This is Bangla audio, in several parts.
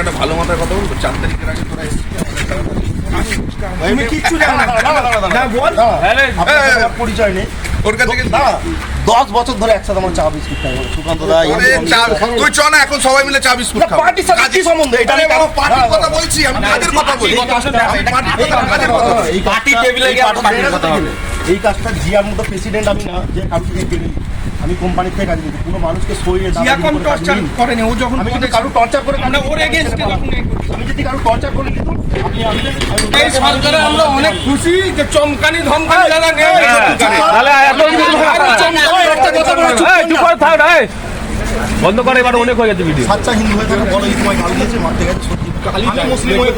একটা ভালো মাথায় কথা বলবো, 4 তারিখের আগে তোরা এসেছিস তুমি কিচ্ছু জানো না বল পরিচয় নেই ওর কাছে 10 বছর ধরে একসাথে আমার চা বিস্কুট খাই সুকান্ত দা। তুই চ না এখন সবাই মিলে চা বিস্কুট খাবো। পার্টির সাথে কি সম্বন্ধ? এটা আমি পার্টির কথা বলছি, আমি কাজের কথা বলছি। পার্টি টেবিলে গিয়ে পার্টির কথা হবে। এই কাজটা জিয়ার মতো প্রেসিডেন্ট আমি না যে কাউকে কেটে আমি কোম্পানির থেকে কাজ নিচ্ছি, কোনো মানুষকে সইয়ে জিয়া কোন টর্চার করেনি, ও যখন আমি যদি কারো টর্চার করে আমরা ওর এগেইনস্টে আমি যদি কারো টর্চার করি কিন্তু আপনি এই সরকারে আমরা অনেক খুশি যে চমকানি ধমকানি লাগা নেই। তাহলে বন্ধ করে এবার অনেক হয়ে গেছে ভিডিও। সাচ্চা হিন্দু হয়ে থাকে বলো তোমায় গাল দিয়েছে মারতে গেছে সত্যি আমি মুসলিম হয়ে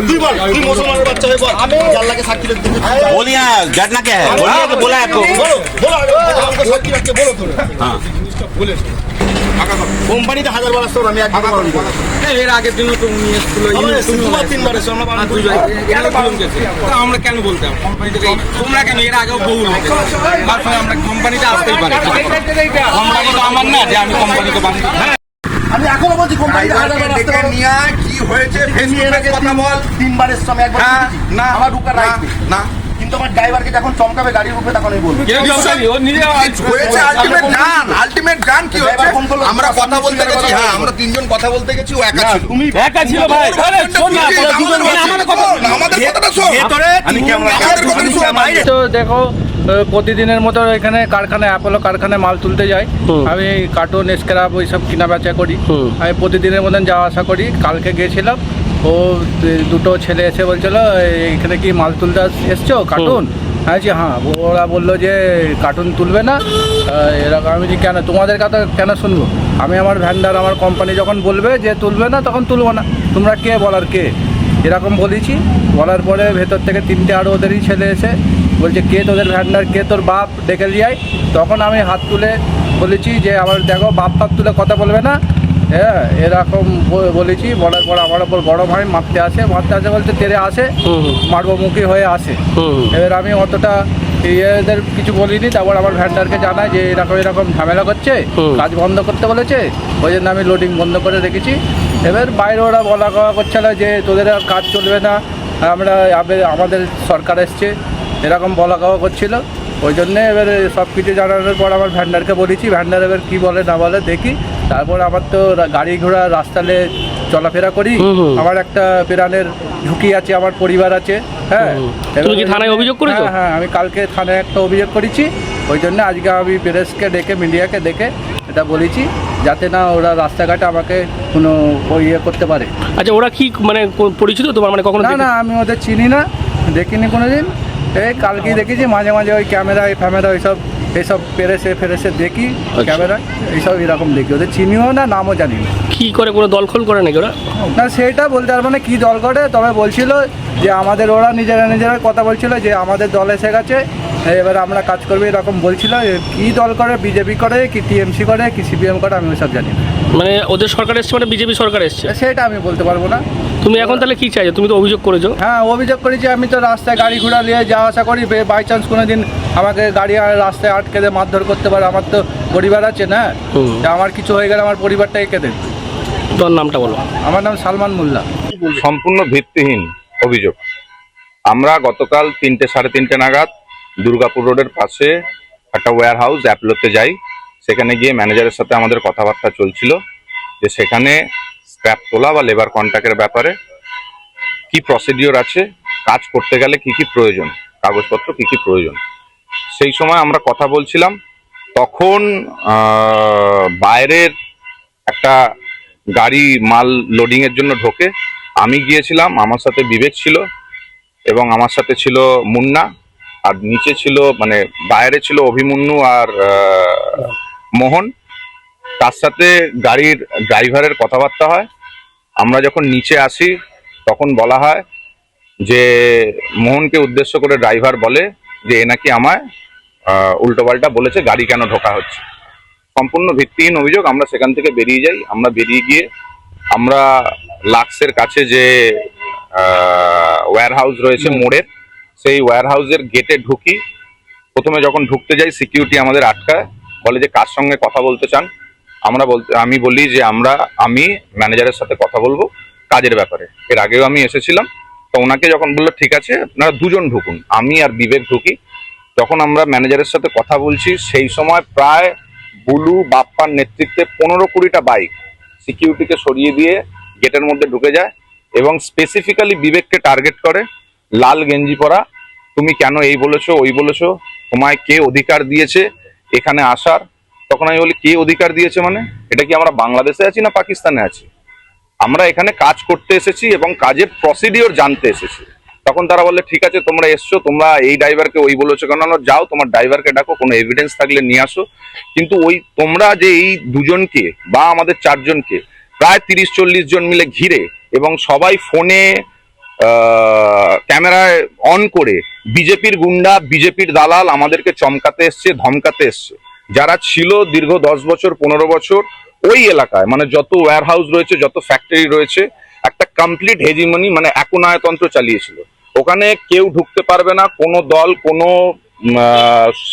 তুই বল তুই মুসলমানের বাচ্চা হয়ে বল আমি আল্লাহকে সাক্ষী রাখতে बोली ना घटना क्या है बोला आपको বলো বলো আমাকে সাক্ষী রাখতে বলো তো হ্যাঁ জিনিসটা বলেছো কোম্পানিতে 1000 বার আসতো আমি একবার বলি এর আগের দিনও তো উনি এসেছিল, দুবার তিনবার এসে আমরা আমরা কেন বলতাম কোম্পানি থেকে তোমরা কেন এর আগেও বহু আমরা কোম্পানিতে আসতেই পারি। কোম্পানি তো আমার না যে আমি কোম্পানিকে বান্ধি। আমি এখনো বলছি কোম্পানিতে 1000 বার আসতে পারি নিয়ে কি হয়েছে ফেসবুকে কথা বল। তিনবার এসে আমি একবার না আমার ঢুকার রাইট না, কিন্তু আমার ড্রাইভারকে যখন চমকাবে গাড়ির উপরে তখন আমি বলবো হয়েছে আলটিমেট গান কি হচ্ছে। আমরা কথা বলতে গেছি, হ্যাঁ আমরা তিনজন কথা বলতে গেছি, ও একা ছিল। তুমি একা ছিল ভাই। আমাদের কথাটা শোন, আমি কেমন তো দেখো প্রতিদিনের মতো এখানে কারখানায় অ্যাপোলো কারখানায় মাল তুলতে যাই আমি, কার্টুন স্ক্র্যাপ ওইসব কিনা বেচা করি। আমি প্রতিদিনের মতন যাওয়া আসা করি। কালকে গিয়েছিলাম, ও দুটো ছেলে এসে বলছিল এখানে কি মাল তুলতে এসছো কার্টুন? আমি বলছি হ্যাঁ। ওরা বললো যে কার্টুন তুলবে না এরকম। আমি বলছি কেন, তোমাদের কথা কেন শুনবো? আমি আমার ভ্যান্ডার আমার কোম্পানি যখন বলবে যে তুলবে না তখন তুলবো না, তোমরা কে বলার কে, এরকম বলেছি। বলার পরে ভেতর থেকে 3টে আরও ওদেরই ছেলে এসে বলছে কে তোদের ভ্যান্ডার, কে তোর বাপ, ডেকে নিয়ে আয়। তখন আমি হাত তুলে বলেছি যে আমার দেখো বাপ তুলে কথা বলবে না, হ্যাঁ এরকম বলেছি। বলার পর আমার ওপর বড় ভাই মারতে আসে বলতে তেরে আসে মারবো মুখী হয়ে আসে। এবার আমি অতটা এদের কিছু বলিনি। তারপর আমার ভ্যান্ডারকে জানায় যে এরকম ঝামেলা করছে, কাজ বন্ধ করতে বলেছে, ওই জন্য আমি লোডিং বন্ধ করে রেখেছি। এবার বাইরে ওরা বলা কওয়া করছিল যে তোদের আর কাজ চলবে না, আমরা আমাদের সরকার এসছে, এরকম বলা কওয়া করছিল। ওই জন্যে এবার সব কিছু জানানোর পর আমার ভ্যান্ডারকে বলেছি, ভ্যান্ডার এবার কী বলে না বলে দেখি। তারপর আমার তো গাড়ি ঘোড়া রাস্তাতে চলাফেরা করি, আমার একটা প্রাণের ঝুঁকি আছে, আমার পরিবার আছে। হ্যাঁ তুমি কি থানায় অভিযোগ করেছো? হ্যাঁ আমি কালকে থানায় একটা অভিযোগ করেছি। ওই জন্য আজকে আমি প্রেসকে ডেকে মিডিয়াকে ডেকে এটা বলেছি যাতে না ওরা রাস্তাঘাটে আমাকে কোনো ইয়ে করতে পারে। আচ্ছা ওরা কি মানে পরিচিত তোমার, মানে কখনো? না আমি ওদের চিনি না, দেখিনি কোনো দিন। এই কালকেই দেখেছি মাঝে মাঝে ওই ক্যামেরায় এইসব ফেরেসে দেখি ক্যামেরায় এইসব এরকম দেখি। ওদের চিনিও না, নামও জানি না। কী করে, কোনো দলখোল করে নাকি ওরা? না সেটা বলতে পারবো না কী দল করে, তবে বলছিল যে আমাদের ওরা নিজেরা কথা বলছিল যে আমাদের দল এসে গেছে, এবার আমরা কাজ করবো এরকম বলছিল। কী দল করে, বিজেপি করে কি টিএমসি করে কি সিপিএম করে আমি ওইসব জানি না। মানে ওদের সরকার এসছে, মানে বিজেপি সরকার এসছে, সেটা আমি বলতে পারবো না। তুমি এখন তাহলে কী চাইছো? তুমি তো অভিযোগ করেছো। হ্যাঁ অভিযোগ করেছি, আমি তো রাস্তায় গাড়ি ঘোড়া নিয়ে যাওয়া আসা করি, বাই চান্স কোনো দিন আমাকে গাড়ি রাস্তায় আটকে দিয়ে মারধর করতে পারে। আমার তো পরিবার আছে না, আমার কিছু হয়ে গেলে আমার পরিবারটাই কেঁদে। তোর নামটা বলো। আমার নাম সালমান মোল্লা। সম্পূর্ণ ভিত্তিহীন অভিযোগ। আমরা গতকাল 3টে সাড়ে 3টে নাগাদ দুর্গাপুর রোডের পাশে একটা ওয়্যার হাউস অ্যাপলোতে যাই। সেখানে গিয়ে ম্যানেজারের সাথে আমাদের কথাবার্তা চলছিল যে সেখানে স্ক্র্যাপ তোলা বা লেবার কন্ট্রাক্টের ব্যাপারে কি প্রসিডিওর আছে, কাজ করতে গেলে কি কি প্রয়োজন, কাগজপত্র কি কি প্রয়োজন। সেই সময় আমরা কথা বলছিলাম, তখন বাইরের একটা গাড়ি মাল লোডিংয়ের জন্য ঢোকে। আমি গিয়েছিলাম, আমার সাথে বিবেক ছিল এবং আমার সাথে ছিল মুন্না, আর নিচে ছিল মানে বাইরে ছিল অভিমন্যু আর মোহন। তার সাথে গাড়ির ড্রাইভারের কথাবার্তা হয়। আমরা যখন নিচে আসি তখন বলা হয় যে মোহনকে উদ্দেশ্য করে ড্রাইভার বলে যে এ নাকি আমায় উল্টোপাল্টা বলেছে, গাড়ি কেন ঢোকা হচ্ছে। সম্পূর্ণ ভিত্তিহীন অভিযোগ। আমরা সেখান থেকে বেরিয়ে যাই। আমরা বেরিয়ে গিয়ে আমরা লাক্সের কাছে যে ওয়্যার হাউস রয়েছে মোড়ের, সেই ওয়্যার হাউসের গেটে ঢুকি। প্রথমে যখন ঢুকতে যাই সিকিউরিটি আমাদের আটকায়, বলে যে কার সঙ্গে কথা বলতে চান। আমি বলি যে আমি ম্যানেজারের সাথে কথা বলবো, কাজের ব্যাপারে। এর আগেও আমি এসেছিলাম, তো ওনাকে যখন বললো ঠিক আছে আপনারা দুজন ঢুকুন, আমি আর বিবেক ঢুকি। যখন আমরা ম্যানেজারের সাথে কথা বলছি সেই সময় প্রায় বুলু বাপ্পার নেতৃত্বে 15-20টা বাইক সিকিউরিটিকে সরিয়ে দিয়ে গেটের মধ্যে ঢুকে যায় এবং স্পেসিফিক্যালি বিবেককে টার্গেট করে, লাল গেঞ্জি পরা, তুমি কেন এই বলেছো ওই বলেছো, তোমায় কে অধিকার দিয়েছে এখানে আসার? তখন আমি বলি কে অধিকার দিয়েছে মানে? এটা কি আমরা বাংলাদেশে আছি না পাকিস্তানে আছি? আমরা এখানে কাজ করতে এসেছি এবং কাজের প্রসিডিওর জানতে এসেছি। তখন তারা বললে ঠিক আছে তোমরা এসছো, তোমরা এই ড্রাইভারকে ওই বলেছো কেন, যাও তোমার ড্রাইভারকে ডাকো, কোনো এভিডেন্স থাকলে নিয়ে আসো। কিন্তু ওই তোমরা যে এই দুজনকে বা আমাদের 4 জনকে প্রায় 30-40 জন মিলে ঘিরে এবং সবাই ফোনে ক্যামেরায় অন করে বিজেপির গুন্ডা বিজেপির দালাল আমাদেরকে চমকাতে এসছে, ধমকাতে এসছে। যারা ছিল দীর্ঘ 10 বছর 15 বছর ওই এলাকায়, মানে যত ওয়্যার হাউস রয়েছে, যত ফ্যাক্টরি রয়েছে, একটা কমপ্লিট হেজিমনি মানে একনায়তন্ত্র চালিয়েছিল। ওখানে কেউ ঢুকতে পারবে না, কোনো দল, কোনো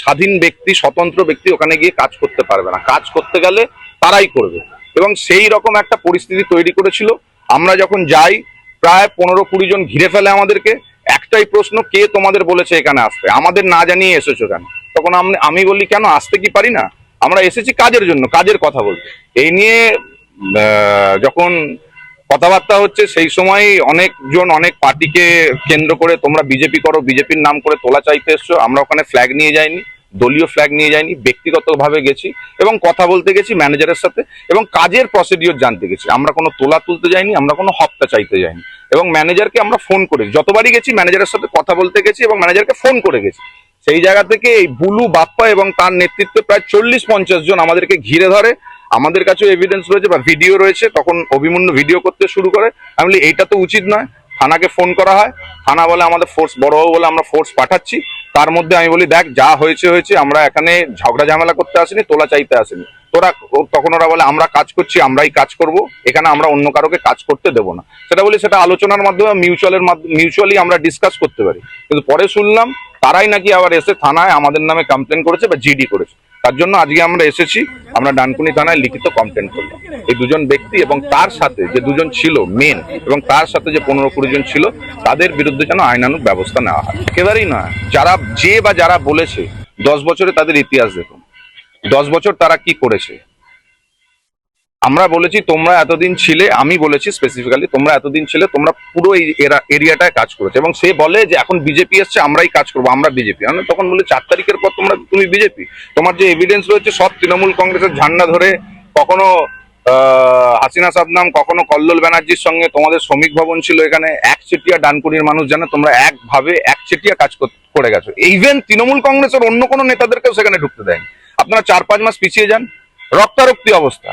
স্বাধীন ব্যক্তি, স্বতন্ত্র ব্যক্তি ওখানে গিয়ে কাজ করতে পারবে না। কাজ করতে গেলে তারাই করবে এবং সেই রকম একটা পরিস্থিতি তৈরি করেছিল। আমরা যখন যাই প্রায় 15-20 জন ঘিরে ফেলে আমাদেরকে। একটাই প্রশ্ন, কে তোমাদের বলেছে এখানে আসতে, আমাদের না জানিয়ে এসেছো কেন? তখন আমি বলি কেন আসতে কি পারি না? আমরা এসেছি কাজের জন্য, কাজের কথা বলতে। এই নিয়ে যখন কথাবার্তা হচ্ছে সেই সময় অনেকজন অনেক পার্টিকে কেন্দ্র করে তোমরা বিজেপি করো, বিজেপির নাম করে তোলা চাইতে এসছো। আমরা ওখানে ফ্ল্যাগ নিয়ে যাইনি, দলীয় ফ্ল্যাগ নিয়ে যাইনি, ব্যক্তিগতভাবে গেছি এবং কথা বলতে গেছি ম্যানেজারের সাথে এবং কাজের প্রসিডিওর জানতে গেছি। আমরা কোনো তোলা তুলতে যাইনি, আমরা কোনো হপ্তা চাইতে যাইনি এবং ম্যানেজারকে আমরা ফোন করেছি। যতবারই গেছি ম্যানেজারের সাথে কথা বলতে গেছি এবং ম্যানেজারকে ফোন করে গেছি। সেই জায়গা থেকে এই বুলু বাপ্পা এবং তার নেতৃত্বে প্রায় 40-50 জন আমাদেরকে ঘিরে ধরে। আমাদের কাছেও এভিডেন্স রয়েছে বা ভিডিও রয়েছে। তখন অভিমন্যু ভিডিও করতে শুরু করে। আমি বলি এইটা তো উচিত নয়। থানাকে ফোন করা হয়, থানা বলে আমাদের ফোর্স বড়বাবু বলে আমরা ফোর্স পাঠাচ্ছি। তার মধ্যে আমি বলি দেখ যা হয়েছে হয়েছে, আমরা এখানে ঝগড়া ঝামেলা করতে আসিনি, তোলা চাইতে আসিনি। তখন ওরা বলে আমরা কাজ করছি, আমরাই কাজ করব, এখানে আমরা অন্য কারোকে কাজ করতে দেবো না। সেটা বলি সেটা আলোচনার মাধ্যমে মিউচুয়ালি আমরা ডিসকাস করতে পারি। কিন্তু পরে শুনলাম তারাই নাকি আবার এসে থানায় আমাদের নামে কমপ্লেন করেছে বা জিডি করেছে। তার জন্য আজকে আমরা এসেছি, আমরা ডানকুনি থানায় লিখিত কমপ্লেন করলাম। এই দুজন ব্যক্তি এবং তার সাথে যে দুজন ছিল মেন এবং তার সাথে যে 15-20 জন ছিল তাদের বিরুদ্ধে যেন আইনানুগ ব্যবস্থা নেওয়া হয়। একেবারেই নয়। যারা বলেছে 10 বছরে তাদের ইতিহাস দেখুন, 10 বছর তারা কি করেছে। আমরা বলেছি তোমরা এতদিন ছিলে, আমি বলেছি স্পেসিফিক্যালি তোমরা এতদিন ছিলে, তোমরা পুরো এই এরিয়াটায় কাজ করেছো এবং সে বলে যে এখন বিজেপি এসছে আমরাই কাজ করবো, আমরা বিজেপি। আমি তখন বলি 4 তারিখের পর তুমি বিজেপি, তোমার যে এভিডেন্স রয়েছে সব তৃণমূল কংগ্রেসের ঝান্ডা ধরে, কখনো হাসিনা সাবনাম, কখনো কল্লোল ব্যানার্জির সঙ্গে তোমাদের শ্রমিক ভবন ছিল এখানে। একচেটিয়া ডানকুনির মানুষ জানে তোমরা একচেটিয়া কাজ করে গেছো। ইভেন তৃণমূল কংগ্রেসের অন্য কোনো নেতাদেরকেও সেখানে ঢুকতে দেয়নি। আপনারা 4-5 মাস পিছিয়ে যান, রক্তারক্তি অবস্থা।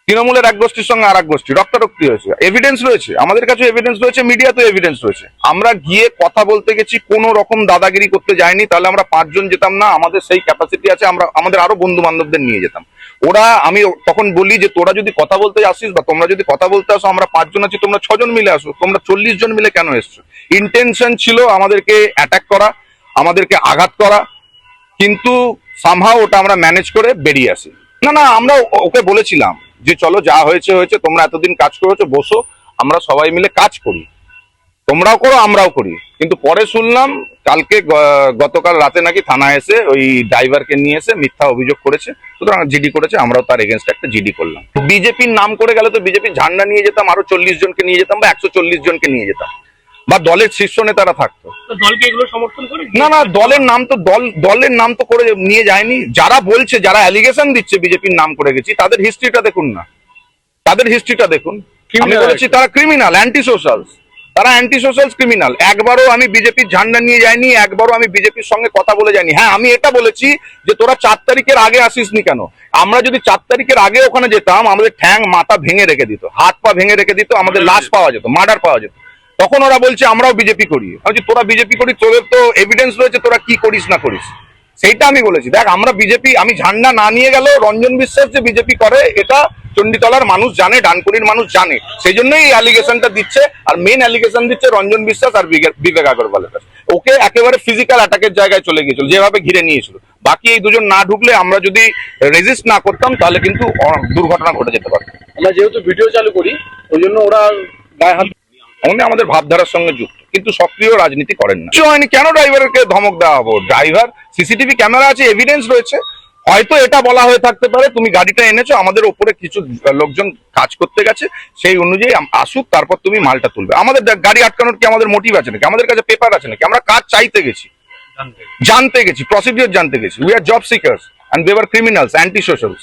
তৃণমূলের এক গোষ্ঠীর সঙ্গে আর এক গোষ্ঠী রক্তারক্তি হয়েছে, এভিডেন্স রয়েছে, আমাদের কাছে এভিডেন্স রয়েছে, মিডিয়াতেও এভিডেন্স রয়েছে। আমরা গিয়ে কথা বলতে গেছি, কোনো রকম দাদাগিরি করতে যাইনি। তাহলে আমরা 5 জন যেতাম না, আমাদের সেই ক্যাপাসিটি আছে, আমরা আমাদের আরো বন্ধু বান্ধবদের নিয়ে যেতাম। আমি তখন বলি যে তোরা যদি কথা বলতে আসিস বা তোমরা যদি কথা বলতে আসো, আমরা 5 জন আছি, তোমরা 6 জন মিলে আসো, তোমরা 40 জন মিলে কেন এসছো? ইন্টেনশন ছিল আমাদেরকে অ্যাটাক করা, আমাদেরকে আঘাত করা, কিন্তু সামহাও ওটা আমরা ম্যানেজ করে বেরিয়ে আসি। না আমরা ওকে বলেছিলাম যে চলো যা হয়েছে হয়েছে, তোমরা এতদিন কাজ করেছো, বসো, আমরা সবাই মিলে কাজ করি, তোমরাও করো আমরাও করি। কিন্তু পরে শুনলাম গতকাল রাতে নাকি থানায় এসে ওই ড্রাইভারকে নিয়ে এসে মিথ্যা অভিযোগ করেছে, সুতরাং জিডি করেছে, আমরাও তার এগেনস্ট একটা জিডি করলাম। বিজেপির নাম করে গেলে তো বিজেপির ঝান্ডা নিয়ে যেতাম, আরো 40 জনকে নিয়ে যেতাম বা 140 জনকে নিয়ে যেতাম, বা দলের শীর্ষ নেতারা থাকতো। দলকে এগুলো সমর্থন করে না দলের নাম তো করে নিয়ে যায়নি। যারা বলছে, যারা অ্যালিগেশন দিচ্ছে বিজেপির নাম করে গেছি, তাদের হিস্ট্রিটা দেখুন না, তাদের হিস্ট্রিটা দেখুন। আমি বলেছি তারা ক্রিমিনাল, অ্যান্টি সোশ্যাল, তারা অ্যান্টি সোশ্যাল ক্রিমিনাল। একবারও আমি বিজেপির ঝান্ডা নিয়ে যাইনি, একবারও আমি বিজেপির সঙ্গে কথা বলে যাইনি। হ্যাঁ, আমি এটা বলেছি যে তোরা 4 তারিখের আগে আসিসনি কেন? আমরা যদি 4 তারিখের আগে ওখানে যেতাম, আমাদের ঠ্যাং মাথা ভেঙে রেখে দিত, হাত পা ভেঙে রেখে দিত, আমাদের লাশ পাওয়া যেত, মার্ডার পাওয়া যেত। তখন ওরা বলছে আমরাও বিজেপি করি। তোরা বিজেপি করি, তোদের তো এভিডেন্স রয়েছে, তোরা কি করিস না করিস। সেইটা আমি বলেছি। দেখ আমরা বিজেপি, আমি ঝান্ডা না নিয়ে গেলেও রঞ্জন বিশ্বাস যে বিজেপি করে এটা চণ্ডীতলার মানুষ জানে, ডানকুনির মানুষ জানে, সেই জন্যই এই অ্যালিগেশনটা দিচ্ছে। আর মেন অ্যালিগেশন দিচ্ছে রঞ্জন বিশ্বাস আর বিবেক আগরওয়ালের কাছে। ওকে একেবারে ফিজিক্যাল অ্যাটাকের জায়গায় চলে গিয়েছিল, যেভাবে ঘিরে নিয়েছিল। বাকি এই দুজন না ঢুকলে, আমরা যদি রেজিস্ট না করতাম, তাহলে কিন্তু দুর্ঘটনা ঘটে যেতে পারত। আমরা যেহেতু ভিডিও চালু করি ওই জন্য ওরা গায়ে হাত উনি আমাদের ভাবধারার সঙ্গে যুক্ত, কিন্তু সক্রিয় রাজনীতি করেন না। কিছু হয়নি, কেন ড্রাইভারকে ধমক দেওয়া হবো? ড্রাইভার, সিসিটিভি ক্যামেরা আছে, এভিডেন্স রয়েছে। হয়তো এটা বলা হয়ে থাকতে পারে, তুমি গাড়িটা এনেছো, আমাদের ওপরে কিছু লোকজন কাজ করতে গেছে, সেই অনুযায়ী আসুক, তারপর তুমি মালটা তুলবে। আমাদের গাড়ি আটকানোর কি আমাদের মোটিভ আছে নাকি? আমাদের কাছে পেপার আছে নাকি? আমরা কাজ চাইতে গেছি, জানতে গেছি, প্রসিডিওর জানতে গেছি। We are job seekers and they were criminals, anti socials.